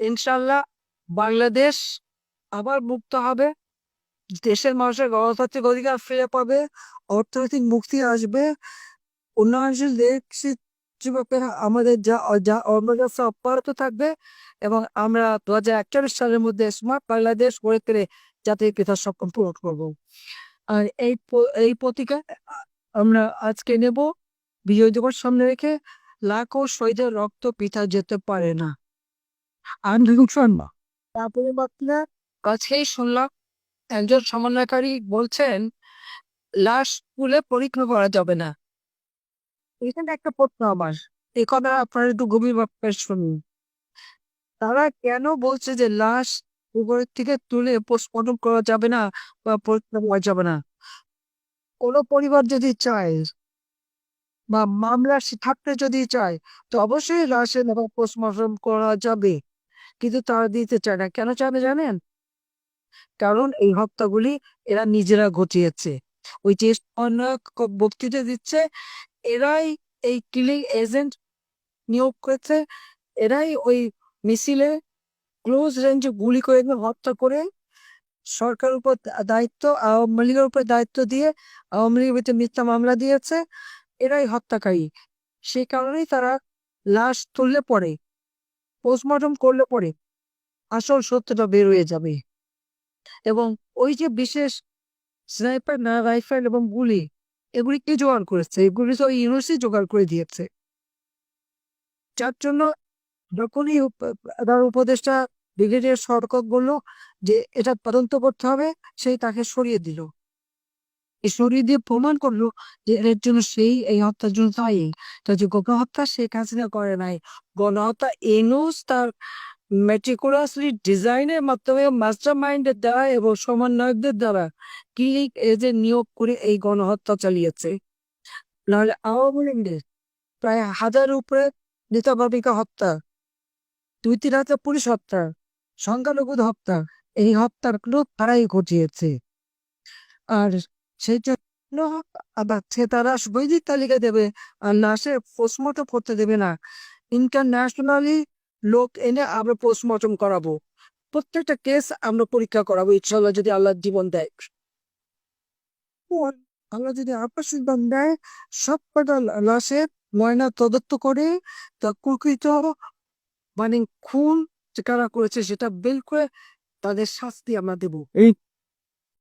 ইনশাল্লাহ বাংলাদেশ আবার মুক্ত হবে, দেশের মানুষের গণতান্ত্রিক অধিকার ফিরে পাবে, অর্থনৈতিক মুক্তি আসবে, উন্নয়নশীল দেশ হিসেবে আমাদের যা যা অগ্রযাত্রা অব্যাহত থাকবে এবং আমরা 2041 সালের মধ্যে স্মার্ট বাংলাদেশ গড়ে তুলে জাতির পিতার স্বপ্ন পূরণ করবো। আর এই প্রতীকে আমরা আজকে নেব বিজয় দিবস সামনে রেখে লাখো শহীদের রক্ত পিতা যেতে পারে না আন্দোলন শর্মা। তারপরে বাচ্চা কাছেই শুনলাম একজন সমন্বয়কারী বলছেন লাশ তুলে পরীক্ষা করা যাবে না। এখানে একটা প্রশ্ন আমার, এই কথা আপনারা একটু গভীরভাবে শুনুন। তারা কেন বলছে যে লাশ উপরের থেকে তুলে পোস্টমর্টম করা যাবে না বা পরীক্ষা করা যাবে না? কোনো পরিবার যদি চায় বা মামলা থাকতে যদি চায় তো অবশ্যই লাশের পোস্টমর্টম করা যাবে, কিন্তু তারা দিতে চায় না। কেন চায় না জানেন? কারণ এই হত্যাগুলি এরা নিজেরা ঘটিয়েছে। ওই যে বক্তৃতা দিচ্ছে, এরাই এই কিলিং এজেন্ট নিয়োগ করেছে, এরাই ওই মিছিলে ক্লোজ রেঞ্জে গুলি করে হত্যা করে সরকারের উপর দায়িত্ব, আওয়ামী লীগের উপর দায়িত্ব দিয়ে আওয়ামী লীগের ভিতরে মিথ্যা মামলা দিয়েছে। এরাই হত্যাকারী। সেই কারণেই তারা লাশ তুললে পরে, পোস্টমর্টম করলে পরে আসল সত্যটা বের হয়ে যাবে। এবং ওই যে বিশেষ স্নাইপার না রাইফেল এবং গুলি, এগুলি কে জোগাড় করেছে? এগুলি তো ইউনিভার্সিটি জোগাড় করে দিয়েছে। যার জন্য যখনই তার উপদেষ্টা ব্রিগেডিয়ার সরকার বললো যে এটা তদন্ত করতে হবে, সেই তাকে সরিয়ে দিল। এই সরিয়ে দিয়ে প্রমাণ করলো যে এর জন্য সেই এই হত্যার জন্য দায়ী। তা যে গণহত্যা শেখ হাসিনা করে নাই, গণহত্যা এনুস তার মেটিকুলাসলি ডিজাইনের মাধ্যমে মাস্টার মাইন্ডের দ্বারা এবং সমন্বয়কদের দ্বারা কিলিং এজেন্ট নিয়োগ করে এই গণহত্যা চালিয়েছে। নাহলে আওয়ামী লীগের প্রায় 1000 উপরে নেতা কর্মীকে হত্যা, 2-3 হাজার পুলিশ হত্যা, সংখ্যালঘুদের হত্যা, এই হত্যার কোনো তারাই ঘটিয়েছে। আর সেই জন্য আবার সে তারা বৈদিক তালিকা দেবে আর লাশে পোস্টমর্টম করতে দেবে না। ইন্টারন্যাশনালি লোক এনে আমরা পোস্টমর্টম করাবো, প্রত্যেকটা কেস আমরা পরীক্ষা করাবো ইনশাল্লাহ, যদি আল্লাহ জীবন দেয়। আল্লাহ যদি আশীর্বাদ দেয়, সব কটা লাশের ময়না তদন্ত করে তা প্রকৃত মানে খুন কারা করেছে সেটা বের করে তাদের শাস্তি আমরা দেবো। এই